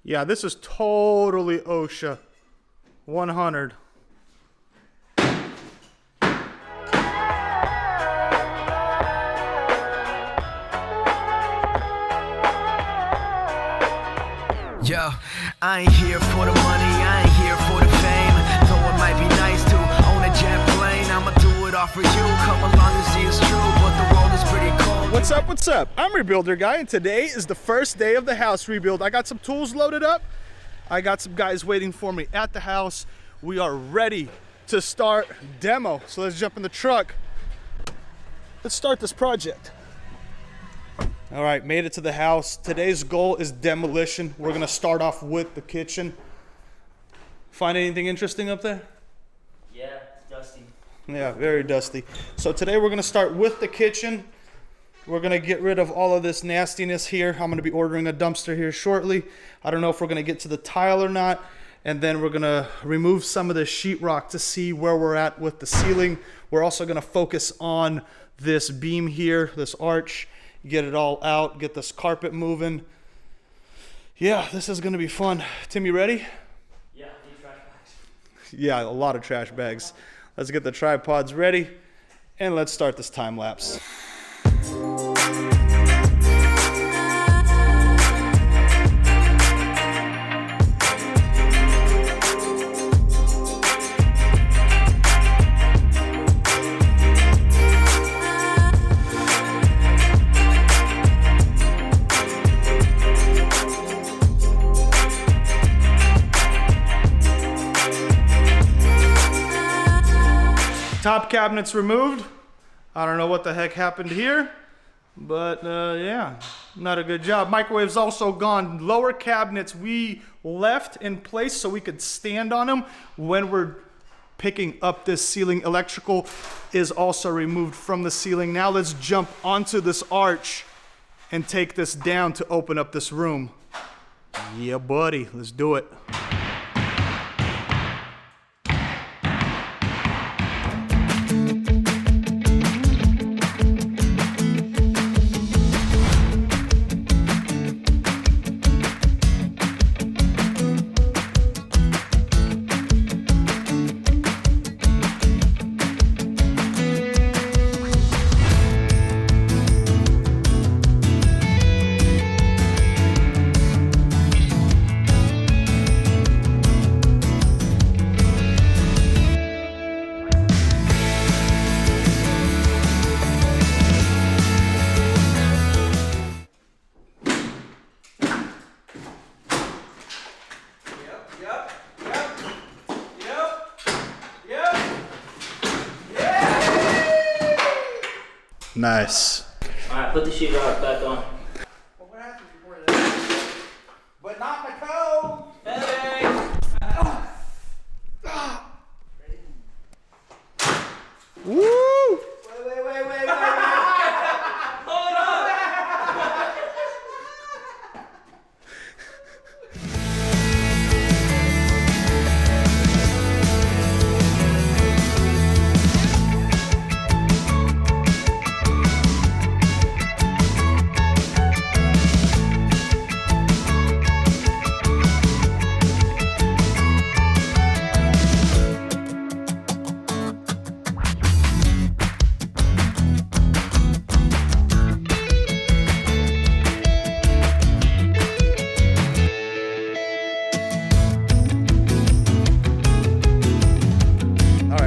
Yeah, this is totally OSHA 100. Yo, I ain't here for the money, I ain't here for the fame. Though it might be nice to own a jet plane, I'ma do it all for you. Come along and see it's true, but the world is pretty cold. What's up, what's up? I'm Rebuilder Guy, and today is the first day of the house rebuild. I got some tools loaded up. I got some guys waiting for me at the house. We are ready to start demo. So let's jump in the truck. Let's start this project. All right, made it to the house. Today's goal is demolition. We're gonna start off with the kitchen. Find anything interesting up there? Yeah, it's dusty. Yeah, very dusty. So today we're gonna start with the kitchen. We're gonna get rid of all of this nastiness here. I'm gonna be ordering a dumpster here shortly. I don't know if we're gonna get to the tile or not. And then we're gonna remove some of the sheetrock to see where we're at with the ceiling. We're also gonna focus on this beam here, this arch. Get it all out, get this carpet moving. Yeah, this is gonna be fun. Tim, you ready? Yeah, need trash bags. Yeah, a lot of trash bags. Let's get the tripods ready and let's start this time lapse. Top cabinets removed. I don't know what the heck happened here, but yeah, not a good job. Microwave's also gone. Lower cabinets we left in place so we could stand on them when we're picking up this ceiling. Electrical is also removed from the ceiling. Now let's jump onto this arch and take this down to open up this room. Yeah, buddy, let's do it. Nice. All right, put the sheetrock back on. Well, what happens before that? But not my code! Hey! Woo! Wait. Hold on!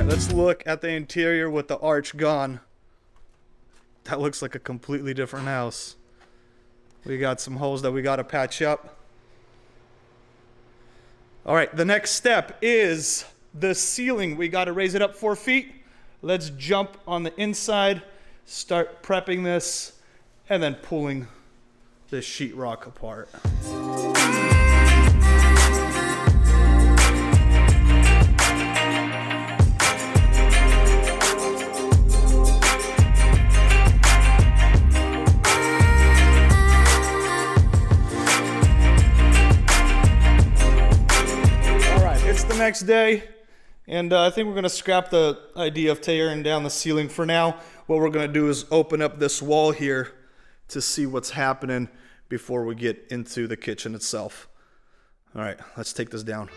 Let's look at the interior with the arch gone. That looks like a completely different house. We got some holes that we got to patch up. All right, the next step is the ceiling. We got to raise it up 4 feet. Let's jump on the inside, start prepping this, and then pulling this sheetrock apart. Next day, and I think we're going to scrap the idea of tearing down the ceiling for now. What we're going to do is open up this wall here to see what's happening before we get into the kitchen itself. All right, let's take this down.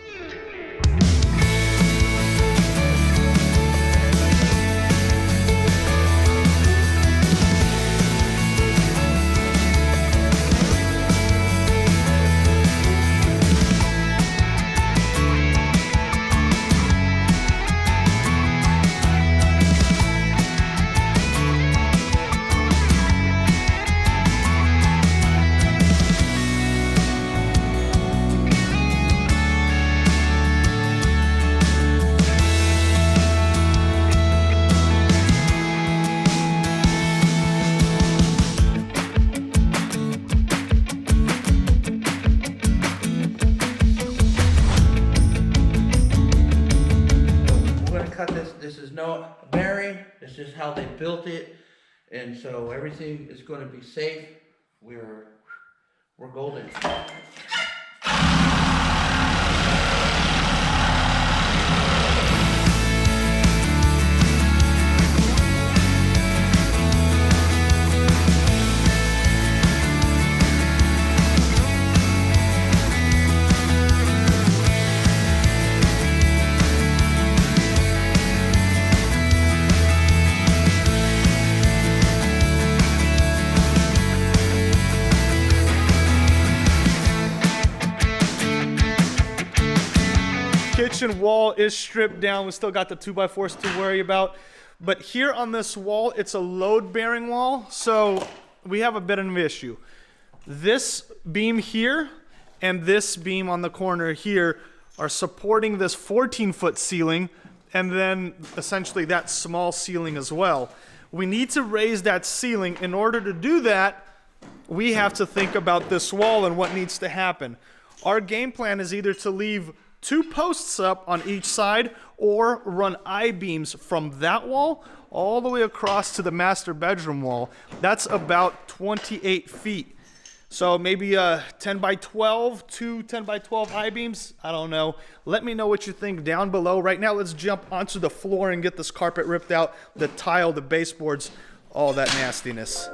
We're gonna cut this. This is no bearing. This is how they built it, and so everything is going to be safe. We're golden. Kitchen wall is stripped down. We still got the 2x4s to worry about. But here on this wall, it's a load-bearing wall, so we have a bit of an issue. This beam here and this beam on the corner here are supporting this 14-foot ceiling, and then essentially that small ceiling as well. We need to raise that ceiling. In order to do that, we have to think about this wall and what needs to happen. Our game plan is either to leave 2 posts up on each side or run I-beams from that wall all the way across to the master bedroom wall. That's about 28 feet. So maybe 10 by 12, 2 10 by 12 I-beams. I don't know. Let me know what you think down below. Right now, let's jump onto the floor and get this carpet ripped out, the tile, the baseboards, all that nastiness.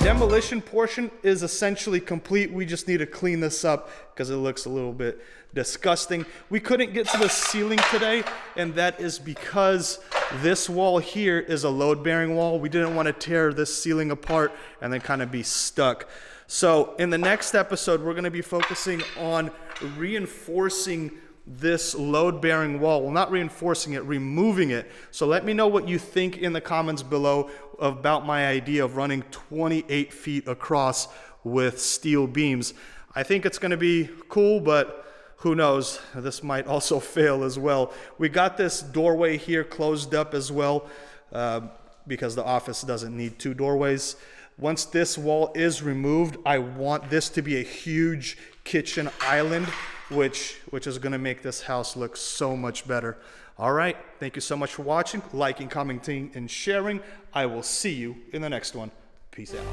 demolition portion is essentially complete. We just need to clean this up because it looks a little bit disgusting. We couldn't get to the ceiling today, and that is because this wall here is a load-bearing wall. We didn't want to tear this ceiling apart and then kind of be stuck. So in the next episode, we're going to be focusing on reinforcing this load-bearing wall. Well, not reinforcing it, removing it. So let me know what you think in the comments below about my idea of running 28 feet across with steel beams. I think it's going to be cool, but who knows? This might also fail as well. We got this doorway here closed up as well because the office doesn't need 2 doorways. Once this wall is removed, I want this to be a huge kitchen island, which is going to make this house look so much better. All right, thank you so much for watching, liking, commenting, and sharing. I will see you in the next one. Peace out.